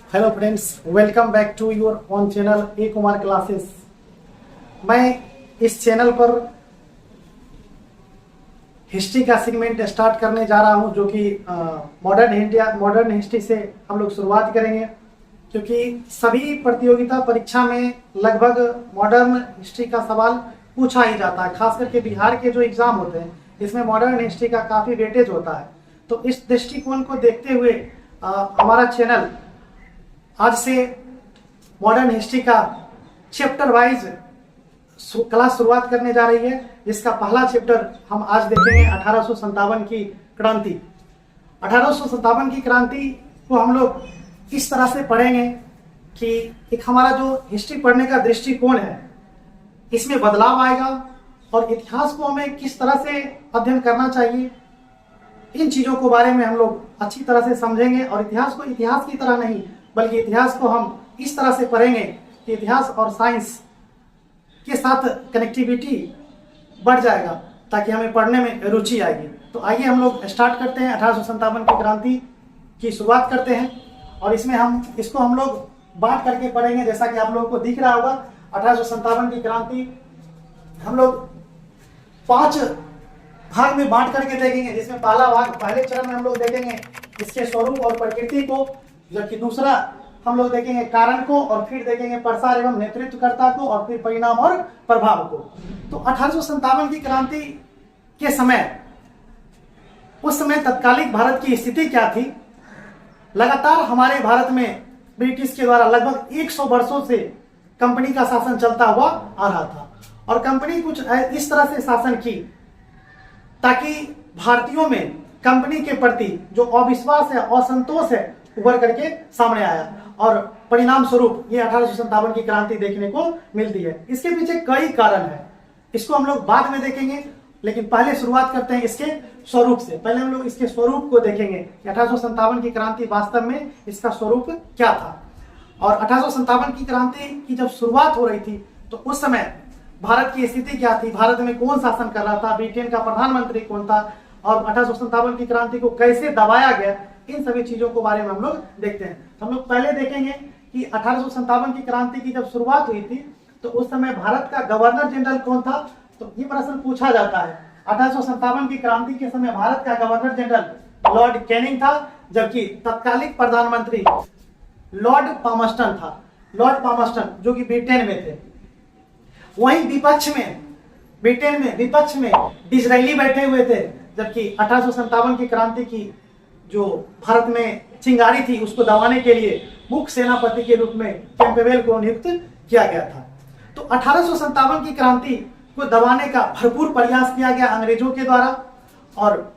Hello friends, welcome back to your own channel A Kumar classes. मैं इस channel पर history का सेगमेंट स्टार्ट करने जा रहा हूं, जो कि मॉडर्न हिस्ट्री से हम लोग शुरुआत करेंगे, क्योंकि सभी प्रतियोगिता परीक्षा में लगभग मॉडर्न हिस्ट्री का सवाल पूछा ही जाता है। खास करके बिहार के जो एग्जाम होते हैं इसमें मॉडर्न हिस्ट्री का काफ़ी वेटेज होता है। तो इस दृष्टिकोण को देखते हुए हमारा चैनल आज से मॉडर्न हिस्ट्री का चैप्टर वाइज क्लास शुरुआत करने जा रही है, जिसका पहला चैप्टर हम आज देखेंगे 1857 की क्रांति। 1857 की क्रांति को हम लोग इस तरह से पढ़ेंगे कि एक हमारा जो हिस्ट्री पढ़ने का दृष्टिकोण है इसमें बदलाव आएगा और इतिहास को हमें किस तरह से अध्ययन करना चाहिए, इन चीज़ों को बारे में हम लोग अच्छी तरह से समझेंगे। और इतिहास को इतिहास की तरह नहीं, बल्कि इतिहास को हम इस तरह से पढ़ेंगे कि इतिहास और साइंस के साथ कनेक्टिविटी बढ़ जाएगा, ताकि हमें पढ़ने में रुचि आएगी। तो आइए हम लोग स्टार्ट करते हैं। 1857 की क्रांति की शुरुआत करते हैं और इसमें हम लोग बांट करके पढ़ेंगे। जैसा कि आप लोगों को दिख रहा होगा, 1857 की क्रांति हम लोग 5 भाग में बांट करके देखेंगे, जिसमें पहला भाग पहले चरण में हम लोग देखेंगे इसके स्वरूप और प्रकृति को, जबकि दूसरा हम लोग देखेंगे कारण को, और फिर देखेंगे प्रसार एवं नेतृत्वकर्ता को, और फिर परिणाम और प्रभाव को। तो 1857 की क्रांति के समय, उस समय तत्कालिक भारत की स्थिति क्या थी? लगातार हमारे भारत में ब्रिटिश के द्वारा लगभग 100 वर्षों से कंपनी का शासन चलता हुआ आ रहा था, और कंपनी कुछ इस तरह से शासन की ताकि भारतीयों में कंपनी के प्रति जो अविश्वास है, असंतोष है, उभर करके सामने आया, और परिणाम स्वरूप ये 1857 की क्रांति देखने को मिलती है। इसके पीछे कई कारण है, इसको हम लोग बाद में देखेंगे, लेकिन पहले शुरुआत करते हैं इसके स्वरूप से। पहले हम लोग इसके स्वरूप को देखेंगे कि 1857 की क्रांति वास्तव में इसका स्वरूप क्या था। और 1857 की क्रांति की जब शुरुआत हो रही थी तो उस समय भारत की स्थिति क्या थी, भारत में कौन शासन कर रहा था, ब्रिटेन का प्रधानमंत्री कौन था, और 1857 की क्रांति को कैसे दबाया गया, इन सभी चीजों के बारे में हम लोग देखते हैं। तो हम लोग पहले देखेंगे कि 1857 की क्रांति की जब शुरुआत हुई थी तो उस समय भारत का गवर्नर जनरल कौन था। तो ये प्रश्न पूछा जाता है। 1857 की क्रांति के समय भारत का गवर्नर जनरल लॉर्ड कैनिंग था, जबकि तत्कालिक प्रधानमंत्री लॉर्ड पामस्टन था। लॉर्ड पामस्टन जो कि ब्रिटेन में थे। वहीं ब्रिटेन में विपक्ष में डिसरायली बैठे हुए थे, जबकि 1857 की क्रांति की जो भारत में चिंगारी थी उसको दबाने के लिए मुख्य सेनापति के रूप में कैंपबेल को नियुक्त किया गया था। तो 1857 की क्रांति को दबाने का भरपूर प्रयास किया गया अंग्रेजों के द्वारा, और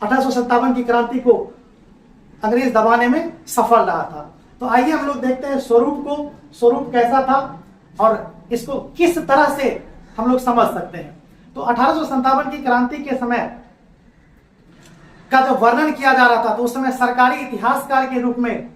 1857 की क्रांति को अंग्रेज दबाने में सफल रहा था। तो आइए हम लोग देखते हैं स्वरूप को, स्वरूप कैसा था और इसको किस तरह से हम लोग समझ सकते हैं। तो 1857 की क्रांति के समय का जो वर्णन किया जा रहा था, तो उस समय सरकारी इतिहासकार के रूप में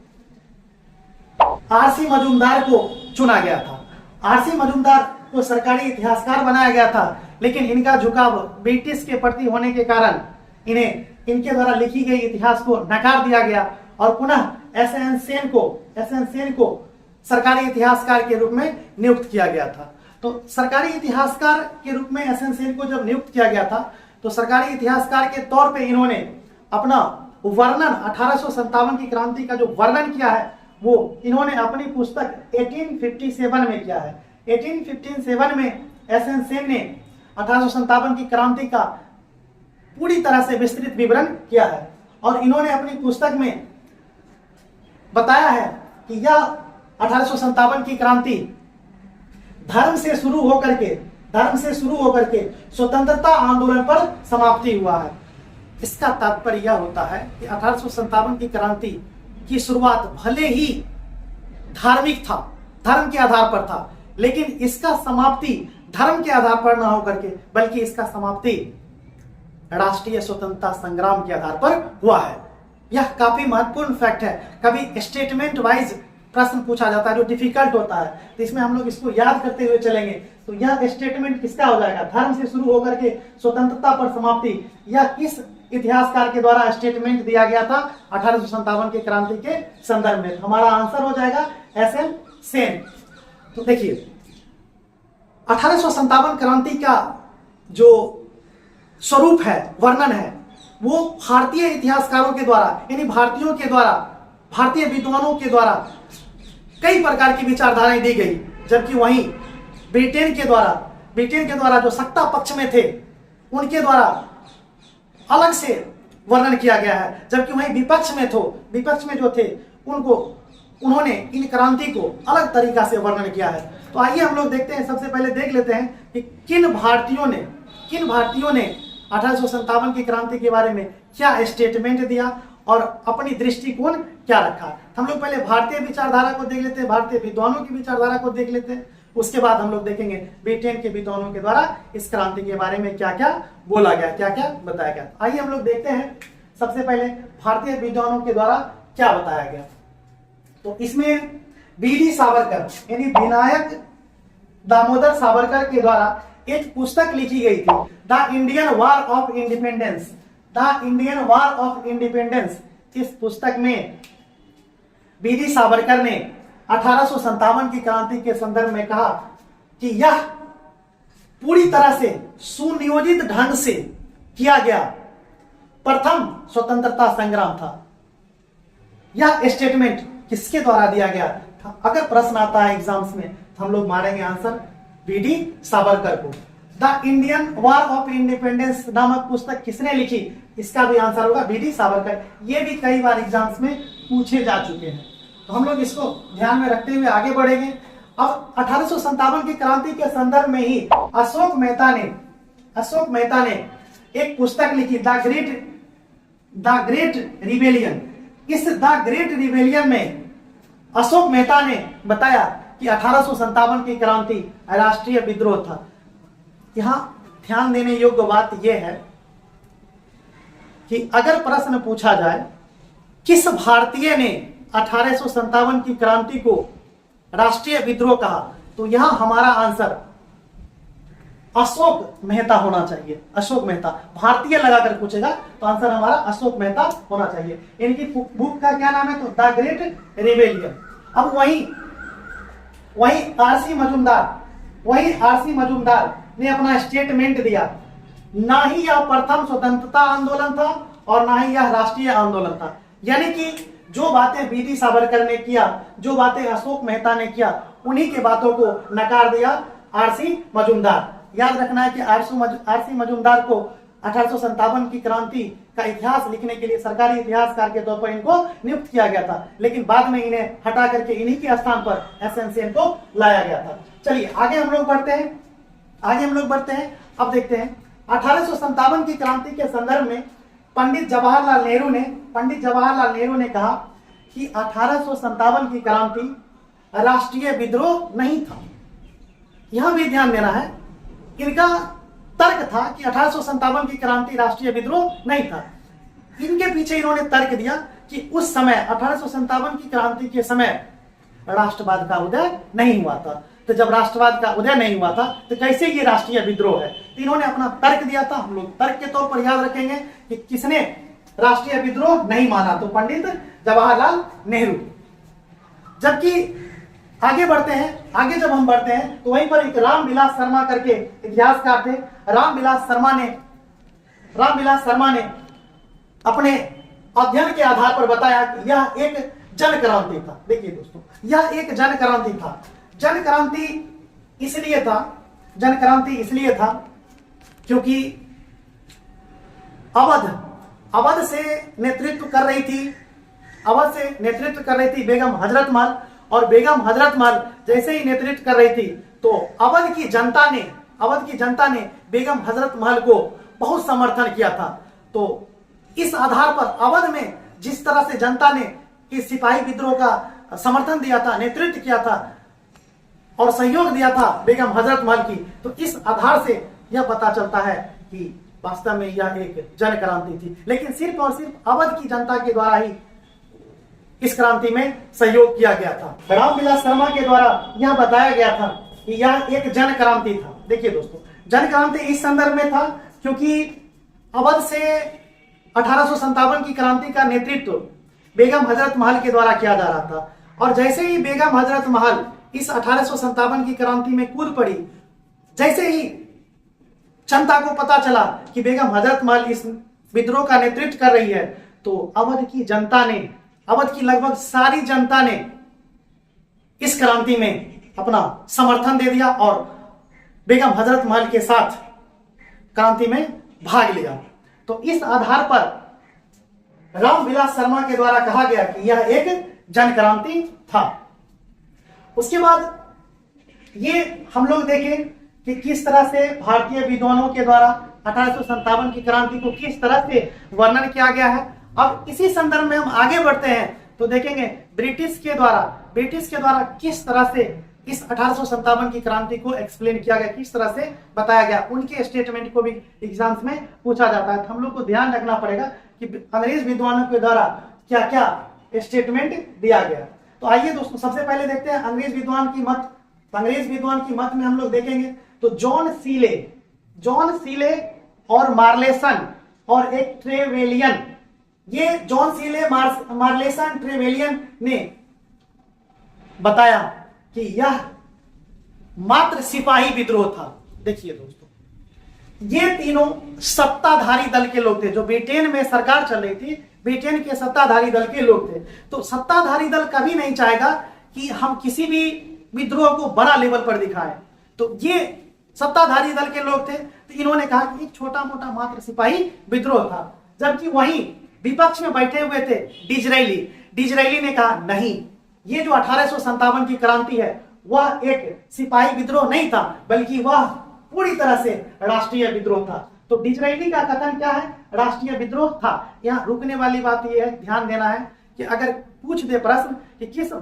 आरसी मजूमदार को चुना गया था। आरसी मजूमदार को सरकारी इतिहासकार बनाया गया था, लेकिन इनका झुकाव ब्रिटिश के प्रति होने के कारण इनके द्वारा लिखी गई इतिहास को नकार दिया गया, और पुनः एसएन सेन को सरकारी इतिहासकार के रूप में नियुक्त किया गया था। तो सरकारी इतिहासकार के रूप में एसएन सेन को जब नियुक्त किया गया था, तो सरकारी इतिहासकार के तौर पे इन्होंने अपना वर्णन 1857 की क्रांति का जो वर्णन किया है वो इन्होंने अपनी पुस्तक 1857 में किया है। 1857 में एसएन सेन ने 1857 की क्रांति का पूरी तरह से विस्तृत विवरण किया है, और इन्होंने अपनी पुस्तक में बताया है कि यह 1857 की क्रांति धर्म से शुरू होकर के स्वतंत्रता आंदोलन पर समाप्ति हुआ है। इसका तात्पर्य यह होता है कि 1857 की क्रांति की शुरुआत भले ही धार्मिक था, धर्म के आधार पर था, लेकिन इसका समाप्ति धर्म के आधार पर न होकर के, बल्कि इसका समाप्ति राष्ट्रीय स्वतंत्रता संग्राम के आधार पर हुआ है। यह काफी महत्वपूर्ण फैक्ट है। कभी स्टेटमेंट वाइज प्रश्न पूछा जाता है जो डिफिकल्ट होता है, तो इसमें हम लोग इसको याद करते हुए चलेंगे। तो यह स्टेटमेंट किसका हो जाएगा? धर्म से शुरू होकर के स्वतंत्रता पर समाप्ति, यह किस इतिहासकार के द्वारा स्टेटमेंट दिया गया था 1857 की क्रांति के संदर्भ में। हमारा आंसर हो जाएगा SM सेन। तो देखिए 1857 क्रांति का जो स्वरूप है, वर्णन है, वो भारतीय इतिहासकारों के द्वारा यानी भारतीयों के द्वारा, भारतीय विद्वानों के द्वारा कई प्रकार की विचारधाराएं दी गई, जबकि वहीं ब्रिटेन के द्वारा जो सत्ता पक्ष में थे उनके द्वारा अलग से वर्णन किया गया है, जबकि वहीं विपक्ष में जो थे उन्होंने इन क्रांति को अलग तरीका से वर्णन किया है। तो आइए हम लोग देखते हैं, सबसे पहले देख लेते हैं कि किन भारतीयों ने 1857 की क्रांति के बारे में क्या स्टेटमेंट दिया और अपनी दृष्टिकोण क्या रखा। हम लोग पहले भारतीय विचारधारा को देख लेते हैं, भारतीय विद्वानों की विचारधारा को देख लेते हैं, उसके बाद हम लोग देखेंगे ब्रिटेन के विद्वानों के द्वारा इस क्रांति के बारे में क्या क्या बोला गया, क्या क्या बताया गया। आइए हम लोग देखते हैं सबसे पहले भारतीय विद्वानों के द्वारा क्या बताया गया। तो इसमें BD सावरकर यानी विनायक दामोदर सावरकर के द्वारा एक पुस्तक लिखी गई थी, the Indian war of independence. इस पुस्तक में BD सावरकर ने 1857 की क्रांति के संदर्भ में कहा कि यह पूरी तरह से सुनियोजित ढंग से किया गया प्रथम स्वतंत्रता संग्राम था। यह स्टेटमेंट किसके द्वारा दिया गया था? अगर प्रश्न आता है एग्जाम्स में तो हम लोग मारेंगे आंसर BD सावरकर को। The Indian war of independence नामक पुस्तक किसने लिखी? इसका भी आंसर होगा BD सावरकर। ये भी कई बार एग्जाम्स में पूछे जा चुके हैं, तो हम लोग इसको ध्यान में रखते हुए आगे बढ़ेंगे। अब 1857 की क्रांति के संदर्भ में ही अशोक मेहता ने एक पुस्तक लिखी, द ग्रेट रिबेलियन। इस द ग्रेट रिबेलियन में अशोक मेहता ने बताया कि 1857 की क्रांति राष्ट्रीय विद्रोह था। यहां ध्यान देने योग्य बात यह है कि अगर प्रश्न पूछा जाए किस भारतीय ने 1857 की क्रांति को राष्ट्रीय विद्रोह कहा, तो यहां हमारा आंसर अशोक मेहता होना चाहिए। अशोक मेहता भारतीय लगाकर पूछेगा तो आंसर हमारा अशोक मेहता होना चाहिए। इनकी बुक का क्या नाम है? तो द ग्रेट रिबेलियन। अब वही आरसी मजूमदार ने अपना स्टेटमेंट दिया, ना ही यह प्रथम स्वतंत्रता आंदोलन था और ना ही यह राष्ट्रीय आंदोलन था। यानी कि जो बातें BD सावरकर ने किया, जो बातें अशोक मेहता ने किया, उन्हीं के बातों को नकार दिया आरसी मजूमदार। याद रखना है कि आरसी मजूमदार को 1857 की क्रांति का इतिहास लिखने के लिए सरकारी इतिहासकार के तौर पर इनको नियुक्त किया गया था, लेकिन बाद में इन्हें हटा करके इन्हीं के स्थान पर SM सेन को लाया गया था। चलिए आगे हम लोग बढ़ते हैं। अब देखते हैं 1857 की क्रांति के संदर्भ में पंडित जवाहरलाल नेहरू ने कहा कि 1857 की क्रांति राष्ट्रीय विद्रोह नहीं था। यहां भी ध्यान देना है, इनका तर्क था कि 1857 की क्रांति राष्ट्रीय विद्रोह नहीं था। इनके पीछे इन्होंने तर्क दिया कि उस समय 1857 की क्रांति के समय राष्ट्रवाद का उदय नहीं हुआ था। तो जब राष्ट्रवाद का उदय नहीं हुआ था तो कैसे ये राष्ट्रीय विद्रोह है? तो इन्होंने अपना तर्क दिया था। हम लोग तर्क के तौर पर याद रखेंगे कि किसने राष्ट्रीय विद्रोह नहीं माना, तो पंडित जवाहरलाल नेहरू। जबकि आगे जब हम बढ़ते हैं तो वहीं पर एक रामविलास शर्मा करके इतिहासकार थे। रामविलास शर्मा ने अपने अध्ययन के आधार पर बताया कि यह एक जन क्रांति था। देखिए दोस्तों, यह एक जन क्रांति था। जन क्रांति इसलिए था क्योंकि अवध से नेतृत्व कर रही थी बेगम हजरत महल, और बेगम हजरत महल जैसे ही नेतृत्व कर रही थी तो अवध की जनता ने बेगम हजरत महल को बहुत समर्थन किया था। तो इस आधार पर अवध में जिस तरह से जनता ने इस सिपाही विद्रोह का समर्थन दिया था, नेतृत्व किया था और सहयोग दिया था बेगम हजरत महल की, तो इस आधार से यह पता चलता है कि वास्तव में यह एक जन क्रांति थी। लेकिन सिर्फ और सिर्फ अवध की जनता के द्वारा ही इस क्रांति में सहयोग किया गया था। रामविलास शर्मा के द्वारा यह बताया गया था कि यह एक जन क्रांति था। देखिए दोस्तों, जन क्रांति इस संदर्भ में था क्योंकि अवध से 1857 की क्रांति का नेतृत्व बेगम हजरत महल के द्वारा किया जा रहा था। और जैसे ही बेगम हजरत महल इस 1857 की क्रांति में कूद पड़ी, जैसे ही जनता को पता चला कि बेगम हजरत महल इस विद्रोह का नेतृत्व कर रही है, तो अवध की जनता ने, अवध की लगभग सारी जनता ने इस क्रांति में अपना समर्थन दे दिया और बेगम हजरत महल के साथ क्रांति में भाग लिया। तो इस आधार पर रामविलास शर्मा के द्वारा कहा गया कि यह एक जन क्रांति था। उसके बाद ये हम लोग देखें कि किस तरह से भारतीय विद्वानों के द्वारा 1857 की क्रांति को किस तरह से वर्णन किया गया है। अब इसी संदर्भ में हम आगे बढ़ते हैं तो देखेंगे ब्रिटिश के द्वारा किस तरह से इस 1857 की क्रांति को एक्सप्लेन किया गया, किस तरह से बताया गया। उनके स्टेटमेंट को भी एग्जाम्स में पूछा जाता है, तो हम लोग को ध्यान रखना पड़ेगा कि अंग्रेज विद्वानों के द्वारा क्या क्या स्टेटमेंट दिया गया। तो आइए दोस्तों, सबसे पहले देखते हैं अंग्रेज विद्वान की मत। अंग्रेज विद्वान की मत में हम लोग देखेंगे तो जॉन सीले और मार्लेसन और एक ट्रेवेलियन, ये जॉन सीले, मार्लेसन, ट्रेवेलियन ने बताया कि यह मात्र सिपाही विद्रोह था। देखिए दोस्तों, ये तीनों सत्ताधारी दल के लोग थे। जो ब्रिटेन में सरकार चल रही थी, ब्रिटेन के सत्ताधारी दल के लोग थे। तो सत्ताधारी दल कभी नहीं चाहेगा कि हम किसी भी विद्रोह को बड़ा लेवल पर दिखाएं। तो ये सत्ताधारी दल के लोग थे, तो इन्होंने कहा कि एक छोटा मोटा मात्र सिपाही विद्रोह था। जबकि वहीं विपक्ष में बैठे हुए थे डिजरायली ने कहा नहीं, ये जो 1857 की क्रांति है वह एक सिपाही विद्रोह नहीं था, बल्कि वह पूरी तरह से राष्ट्रीय विद्रोह था। तो डिजरायली का कथन क्या है? राष्ट्रीय विद्रोह था। यहाँ रुकने वाली बात यह है, ध्यान देना है कि अगर पूछ दे प्रश्न कि किस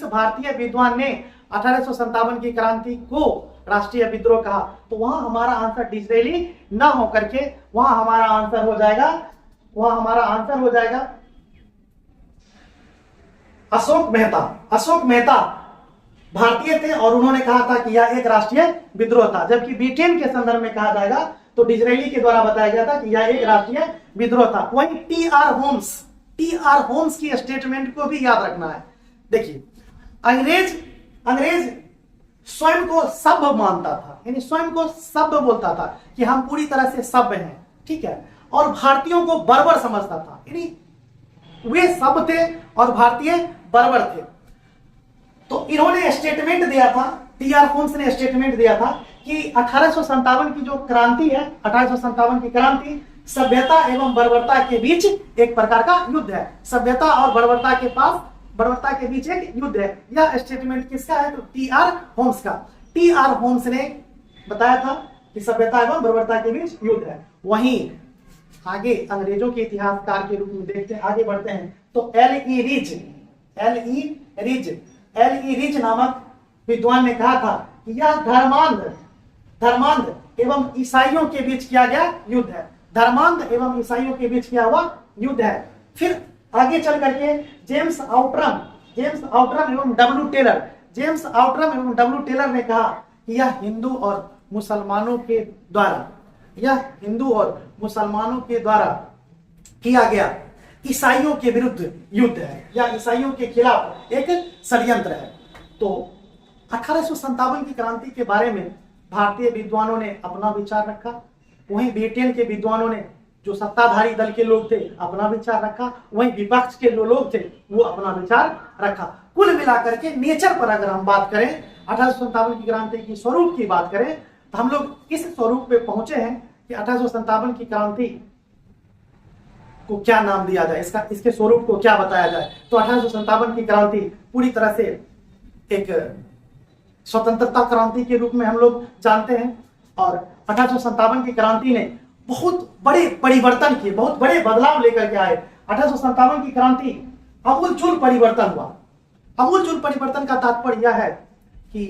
भारतीय विद्वान ने 1857 की क्रांति को राष्ट्रीय विद्रोह कहा, तो वहां हमारा आंसर डिजरायली ना हो करके वहां हमारा आंसर हो जाएगा अशोक मेहता भारतीय थे और उन्होंने कहा था कि यह एक राष्ट्रीय विद्रोह था। जबकि ब्रिटेन के संदर्भ में कहा जाएगा तो डिजरायली के द्वारा बताया गया था कि यह एक राष्ट्रीय विद्रोह था। वहीं टी आर होम्स की स्टेटमेंट को भी याद रखना है। देखिए, अंग्रेज स्वयं को सभ्य मानता था, यानी स्वयं को सभ्य बोलता था कि हम पूरी तरह से सभ्य हैं, ठीक है, और भारतीयों को बर्बर समझता था, यानी वे सभ्य थे और भारतीय बर्बर थे। तो इन्होंने स्टेटमेंट दिया था, टी आर होम्स ने स्टेटमेंट दिया था कि 1857 की जो क्रांति है, 1857 की क्रांति सभ्यता एवं बर्बरता के बीच एक प्रकार का युद्ध है। सभ्यता और बर्बरता के बीच एक युद्ध है। यह स्टेटमेंट किसका है? तो टी आर होम्स का। टी आर होम्स ने बताया था कि सभ्यता एवं बर्बरता के बीच युद्ध है। वहीं आगे अंग्रेजों के इतिहासकार के रूप में देखते हैं, आगे बढ़ते हैं तो एल ई रिज नामक विद्वान ने कहा था कि यह धर्मांध एवं ईसाइयों के बीच किया गया युद्ध है। धर्मांध एवं ईसाइयों के बीच किया हुआ युद्ध है। फिर आगे चल करके जेम्स आउटरम एवं डब्ल्यू टेलर ने कहा कि यह हिंदू और मुसलमानों के द्वारा किया गया ईसाइयों के विरुद्ध युद्ध है, या ईसाइयों के खिलाफ एक षड्यंत्र है। तो 1857 की क्रांति के बारे में भारतीय विद्वानों ने अपना विचार रखा, वहीं ब्रिटेन के विद्वानों ने, जो सत्ताधारी दल के लोग थे, अपना विचार रखा, वहीं विपक्ष के जो लोग थे वो अपना विचार रखा। कुल मिलाकर के नेचर पर अगर हम बात करें, 1857 की क्रांति की स्वरूप की बात करें, तो हम लोग इस स्वरूप पे पहुंचे हैं कि 1857 की क्रांति को क्या नाम दिया जाए, इसके स्वरूप को क्या बताया जाए। तो 1857 की क्रांति पूरी तरह से एक स्वतंत्रता क्रांति के रूप में हम लोग जानते हैं, और 1857 की क्रांति ने बहुत बड़े परिवर्तन किए, बहुत बड़े बदलाव लेकर के आए। 1857 की क्रांति आमूलचूल परिवर्तन हुआ। आमूलचूल परिवर्तन का तात्पर्य यह है कि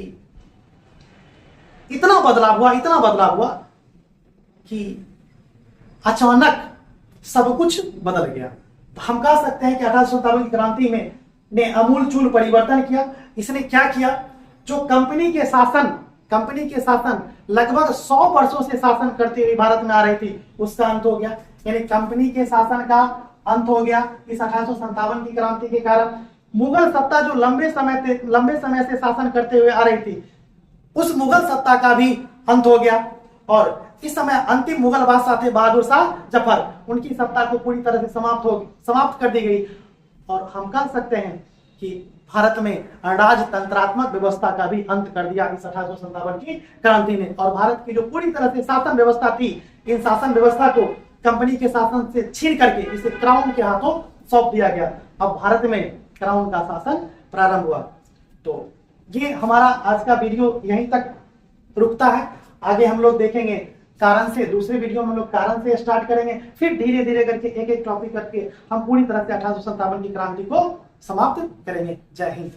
इतना बदलाव हुआ कि अचानक सब कुछ बदल गया। तो हम कह सकते हैं कि 1857 की क्रांति में ने आमूलचूल परिवर्तन किया। इसने क्या किया? जो कंपनी के शासन लगभग 100 वर्षों से शासन करती हुई भारत में आ रही थी, उसका अंत हो गया। यानी कंपनी के शासन का अंत हो गया इस 1857 की क्रांति के कारण। मुगल सत्ता जो लंबे समय से शासन करते हुए आ रही थी, उस मुगल सत्ता का भी अंत हो गया। और इस समय अंतिम मुगल बादशाह थे बहादुर शाह जफर, उनकी सत्ता को पूरी तरह से समाप्त कर दी गई। और हम कह सकते हैं कि भारत में राजतंत्रात्मक व्यवस्था का भी अंत कर दिया इस 1857 की क्रांति ने। और भारत की जो पूरी तरह से शासन व्यवस्था थी, इन शासन व्यवस्था को कंपनी के शासन से छीन करके इसे क्राउन के हाथों सौंप दिया गया। अब भारत में क्राउन का शासन प्रारंभ हुआ। तो ये हमारा आज का वीडियो यहीं तक रुकता है। आगे हम लोग देखेंगे कारण से, दूसरे वीडियो में हम लोग कारण से स्टार्ट करेंगे, फिर धीरे धीरे करके एक एक टॉपिक करके हम पूरी तरह से 1857 की क्रांति को समाप्त करेंगे। जय हिंद।